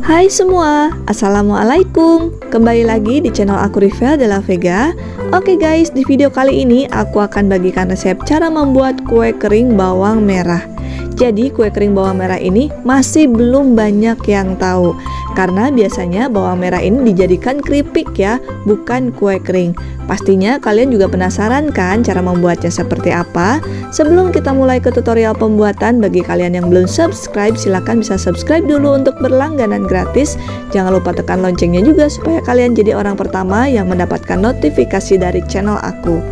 Hai semua, Assalamualaikum. Kembali lagi di channel aku Rivel Della Vega. Oke guys, di video kali ini aku akan bagikan resep cara membuat kue kering bawang merah. Jadi kue kering bawang merah ini masih belum banyak yang tahu, karena biasanya bawang merah ini dijadikan keripik ya, bukan kue kering. Pastinya kalian juga penasaran kan cara membuatnya seperti apa? Sebelum kita mulai ke tutorial pembuatan, bagi kalian yang belum subscribe, silahkan bisa subscribe dulu untuk berlangganan gratis. Jangan lupa tekan loncengnya juga supaya kalian jadi orang pertama yang mendapatkan notifikasi dari channel aku.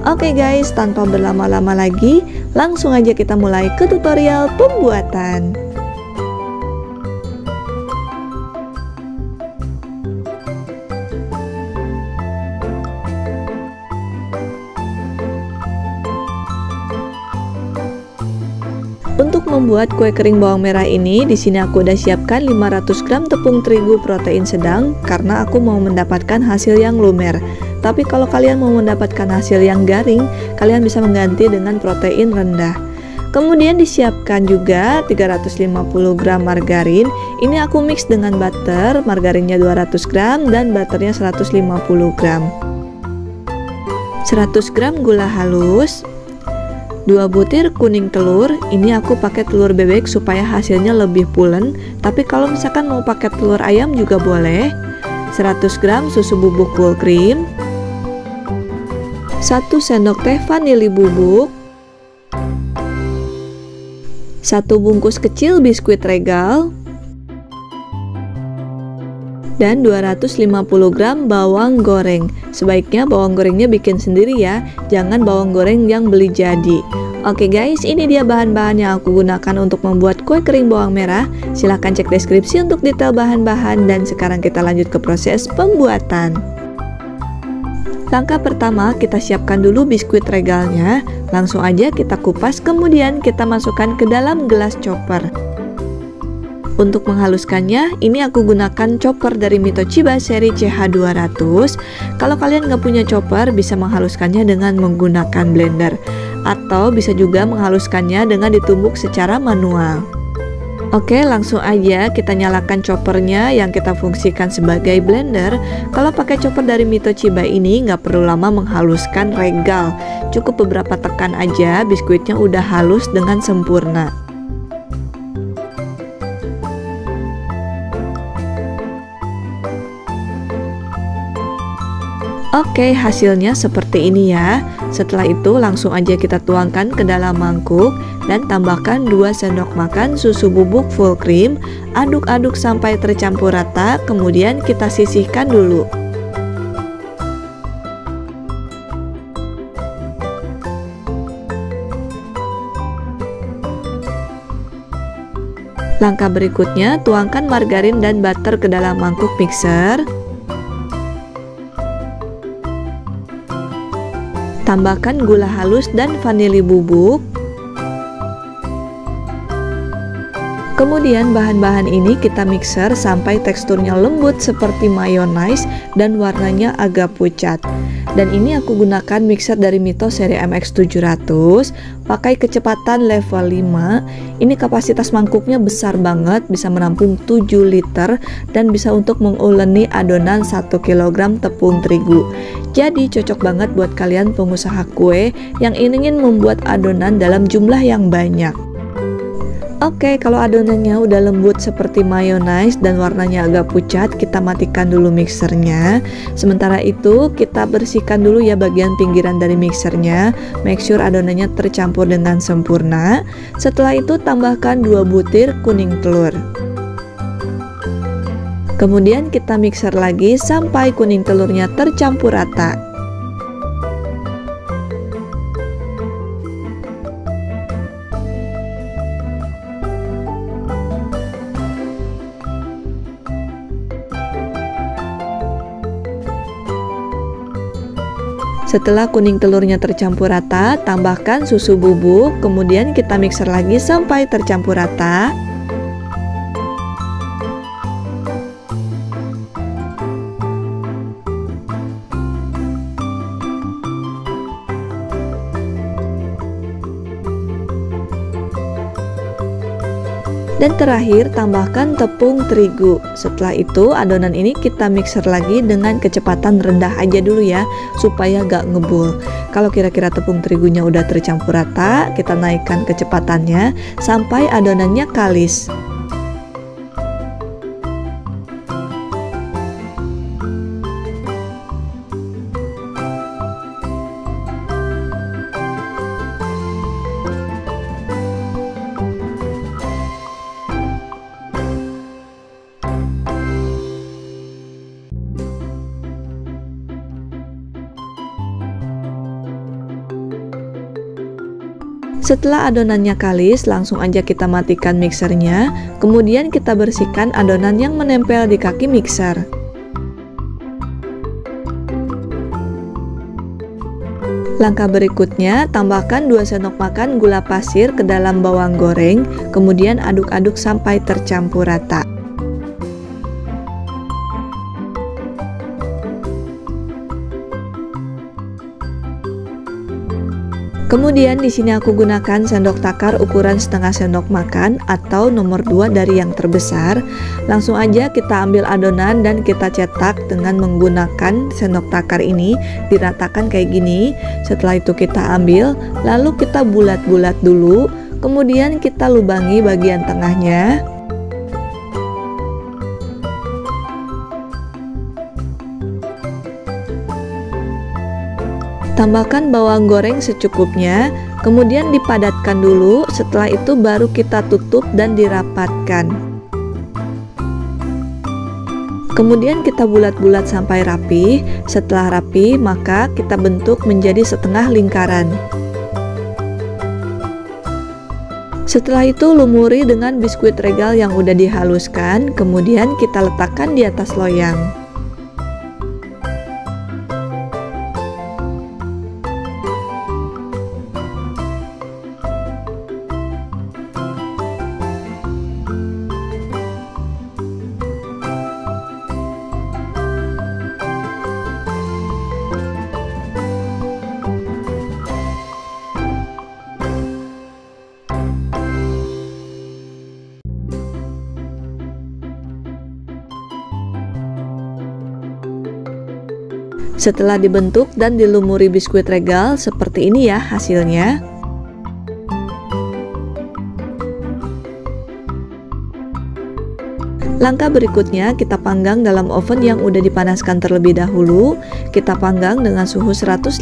Oke guys, tanpa berlama-lama lagi, langsung aja kita mulai ke tutorial pembuatan. Untuk membuat kue kering bawang merah ini, di sini aku udah siapkan 500 gram tepung terigu protein sedang karena aku mau mendapatkan hasil yang lumer. Tapi kalau kalian mau mendapatkan hasil yang garing, kalian bisa mengganti dengan protein rendah. Kemudian disiapkan juga 350 gram margarin. Ini aku mix dengan butter, margarinnya 200 gram dan butternya 150 gram. 100 gram gula halus, 2 butir kuning telur. Ini aku pakai telur bebek supaya hasilnya lebih pulen, tapi kalau misalkan mau pakai telur ayam juga boleh. 100 gram susu bubuk full cream, 1 sendok teh vanili bubuk, 1 bungkus kecil biskuit regal, dan 250 gram bawang goreng. Sebaiknya bawang gorengnya bikin sendiri ya, jangan bawang goreng yang beli jadi. Oke guys, ini dia bahan-bahan yang aku gunakan untuk membuat kue kering bawang merah. Silahkan cek deskripsi untuk detail bahan-bahan, dan sekarang kita lanjut ke proses pembuatan. Langkah pertama, kita siapkan dulu biskuit regalnya. Langsung aja kita kupas, kemudian kita masukkan ke dalam gelas chopper. Untuk menghaluskannya, ini aku gunakan chopper dari Mitochiba seri CH200. Kalau kalian nggak punya chopper, bisa menghaluskannya dengan menggunakan blender, atau bisa juga menghaluskannya dengan ditumbuk secara manual. Oke, langsung aja kita nyalakan choppernya yang kita fungsikan sebagai blender. Kalau pakai chopper dari Mitochiba ini nggak perlu lama menghaluskan regal, cukup beberapa tekan aja, biskuitnya udah halus dengan sempurna. Oke, hasilnya seperti ini ya. Setelah itu langsung aja kita tuangkan ke dalam mangkuk dan tambahkan 2 sendok makan susu bubuk full cream. Aduk-aduk sampai tercampur rata, kemudian kita sisihkan dulu. Langkah berikutnya, tuangkan margarin dan butter ke dalam mangkuk mixer. Tambahkan gula halus dan vanili bubuk. Kemudian bahan-bahan ini kita mixer sampai teksturnya lembut seperti mayonnaise dan warnanya agak pucat. Dan ini aku gunakan mixer dari Mito seri MX700, pakai kecepatan level 5. Ini kapasitas mangkuknya besar banget, bisa menampung 7 liter dan bisa untuk menguleni adonan 1 kg tepung terigu. Jadi cocok banget buat kalian pengusaha kue yang ingin membuat adonan dalam jumlah yang banyak. Oke, kalau adonannya udah lembut seperti mayonnaise dan warnanya agak pucat, kita matikan dulu mixernya. Sementara itu kita bersihkan dulu ya bagian pinggiran dari mixernya. Make sure adonannya tercampur dengan sempurna. Setelah itu tambahkan 2 butir kuning telur. Kemudian kita mixer lagi sampai kuning telurnya tercampur rata. Setelah kuning telurnya tercampur rata, tambahkan susu bubuk, kemudian kita mixer lagi sampai tercampur rata. Dan terakhir tambahkan tepung terigu. Setelah itu adonan ini kita mixer lagi dengan kecepatan rendah aja dulu ya, supaya gak ngebul. Kalau kira-kira tepung terigunya udah tercampur rata, kita naikkan kecepatannya sampai adonannya kalis. Setelah adonannya kalis, langsung aja kita matikan mixernya. Kemudian kita bersihkan adonan yang menempel di kaki mixer. Langkah berikutnya, tambahkan 2 sendok makan gula pasir ke dalam bawang goreng, kemudian aduk-aduk sampai tercampur rata. Kemudian di sini aku gunakan sendok takar ukuran setengah sendok makan atau nomor 2 dari yang terbesar. Langsung aja kita ambil adonan dan kita cetak dengan menggunakan sendok takar ini, diratakan kayak gini. Setelah itu kita ambil, lalu kita bulat-bulat dulu, kemudian kita lubangi bagian tengahnya. Tambahkan bawang goreng secukupnya, kemudian dipadatkan dulu, setelah itu baru kita tutup dan dirapatkan. Kemudian kita bulat-bulat sampai rapi. Setelah rapi, maka kita bentuk menjadi setengah lingkaran. Setelah itu lumuri dengan biskuit regal yang udah dihaluskan, kemudian kita letakkan di atas loyang. Setelah dibentuk dan dilumuri biskuit regal, seperti ini ya hasilnya. Langkah berikutnya kita panggang dalam oven yang udah dipanaskan terlebih dahulu. Kita panggang dengan suhu 150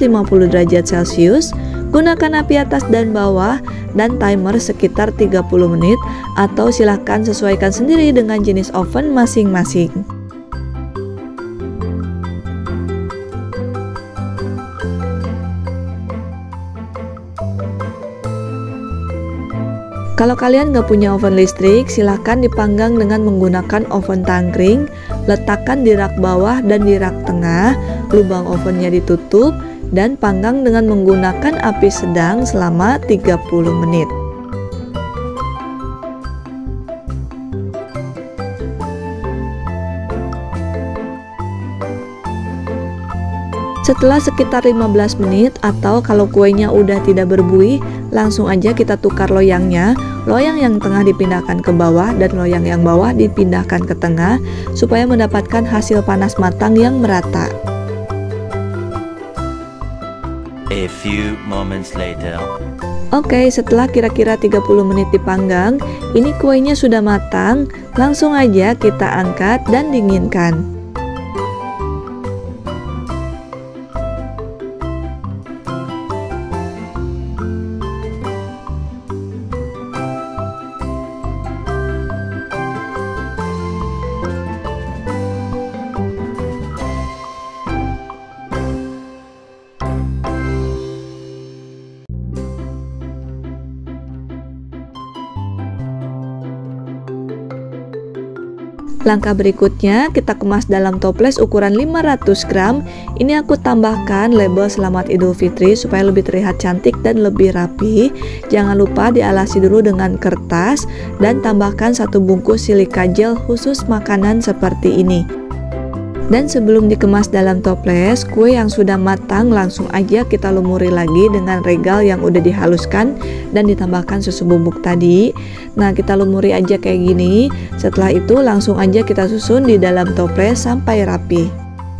derajat Celcius. Gunakan api atas dan bawah dan timer sekitar 30 menit atau silahkan sesuaikan sendiri dengan jenis oven masing-masing. Kalau kalian nggak punya oven listrik, silahkan dipanggang dengan menggunakan oven tangkring. Letakkan di rak bawah dan di rak tengah, lubang ovennya ditutup, dan panggang dengan menggunakan api sedang selama 30 menit. Setelah sekitar 15 menit atau kalau kuenya udah tidak berbuih, langsung aja kita tukar loyangnya. Loyang yang tengah dipindahkan ke bawah dan loyang yang bawah dipindahkan ke tengah supaya mendapatkan hasil panas matang yang merata. A few moments later. Oke, setelah kira-kira 30 menit dipanggang, ini kuenya sudah matang. Langsung aja kita angkat dan dinginkan. Langkah berikutnya kita kemas dalam toples ukuran 500 gram. Ini aku tambahkan label Selamat Idul Fitri supaya lebih terlihat cantik dan lebih rapi. Jangan lupa dialasi dulu dengan kertas dan tambahkan 1 bungkus silika gel khusus makanan seperti ini. Dan sebelum dikemas dalam toples, kue yang sudah matang langsung aja kita lumuri lagi dengan regal yang udah dihaluskan dan ditambahkan susu bubuk tadi. Nah, kita lumuri aja kayak gini. Setelah itu langsung aja kita susun di dalam toples sampai rapi.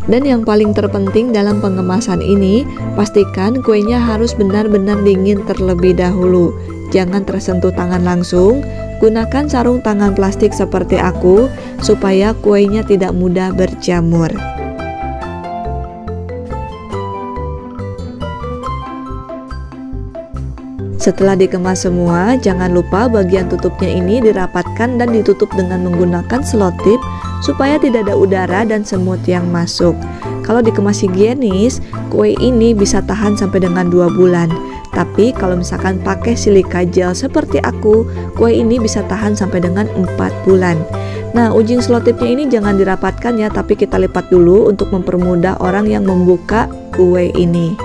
Dan yang paling terpenting dalam pengemasan ini, pastikan kuenya harus benar-benar dingin terlebih dahulu. Jangan tersentuh tangan langsung. Gunakan sarung tangan plastik seperti aku supaya kuenya tidak mudah berjamur. Setelah dikemas semua, jangan lupa bagian tutupnya ini dirapatkan dan ditutup dengan menggunakan selotip supaya tidak ada udara dan semut yang masuk. Kalau dikemas higienis, kue ini bisa tahan sampai dengan 2 bulan. Tapi kalau misalkan pakai silika gel seperti aku, kue ini bisa tahan sampai dengan 4 bulan. Nah, ujung selotipnya ini jangan dirapatkan ya, tapi kita lipat dulu untuk mempermudah orang yang membuka kue ini.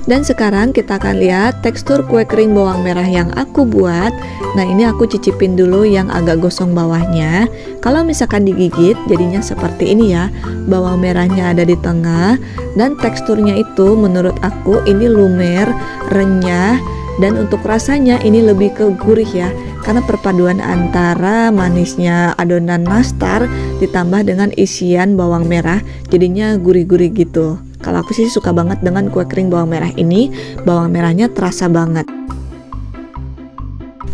Dan sekarang kita akan lihat tekstur kue kering bawang merah yang aku buat. Nah, ini aku cicipin dulu yang agak gosong bawahnya. Kalau misalkan digigit jadinya seperti ini ya. Bawang merahnya ada di tengah dan teksturnya itu menurut aku ini lumer, renyah, dan untuk rasanya ini lebih ke gurih ya. Karena perpaduan antara manisnya adonan nastar ditambah dengan isian bawang merah, jadinya gurih-gurih gitu. Kalau aku sih suka banget dengan kue kering bawang merah ini, bawang merahnya terasa banget.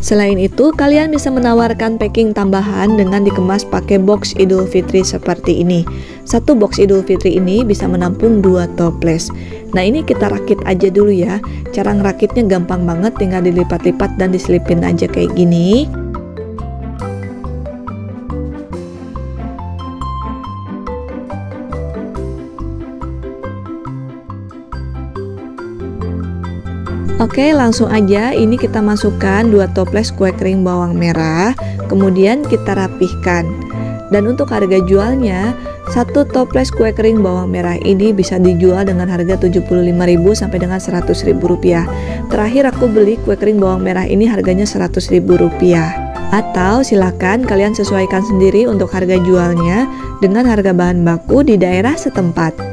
Selain itu, kalian bisa menawarkan packing tambahan dengan dikemas pakai box Idul Fitri seperti ini. Satu box Idul Fitri ini bisa menampung 2 toples. Nah, ini kita rakit aja dulu ya. Cara ngerakitnya gampang banget, tinggal dilipat-lipat dan diselipin aja kayak gini. Oke, langsung aja ini kita masukkan 2 toples kue kering bawang merah, kemudian kita rapihkan. Dan untuk harga jualnya, 1 toples kue kering bawang merah ini bisa dijual dengan harga Rp75.000 sampai dengan Rp100.000. Terakhir aku beli kue kering bawang merah ini harganya Rp100.000. Atau silakan kalian sesuaikan sendiri untuk harga jualnya dengan harga bahan baku di daerah setempat.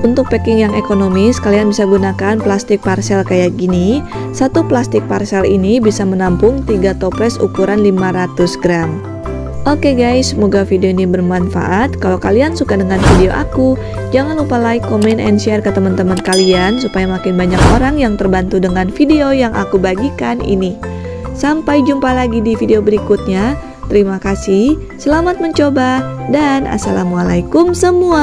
Untuk packing yang ekonomis, kalian bisa gunakan plastik parcel kayak gini. 1 plastik parcel ini bisa menampung 3 toples ukuran 500 gram. Oke guys, semoga video ini bermanfaat. Kalau kalian suka dengan video aku, jangan lupa like, comment, and share ke teman-teman kalian supaya makin banyak orang yang terbantu dengan video yang aku bagikan ini. Sampai jumpa lagi di video berikutnya. Terima kasih, selamat mencoba, dan assalamualaikum semua.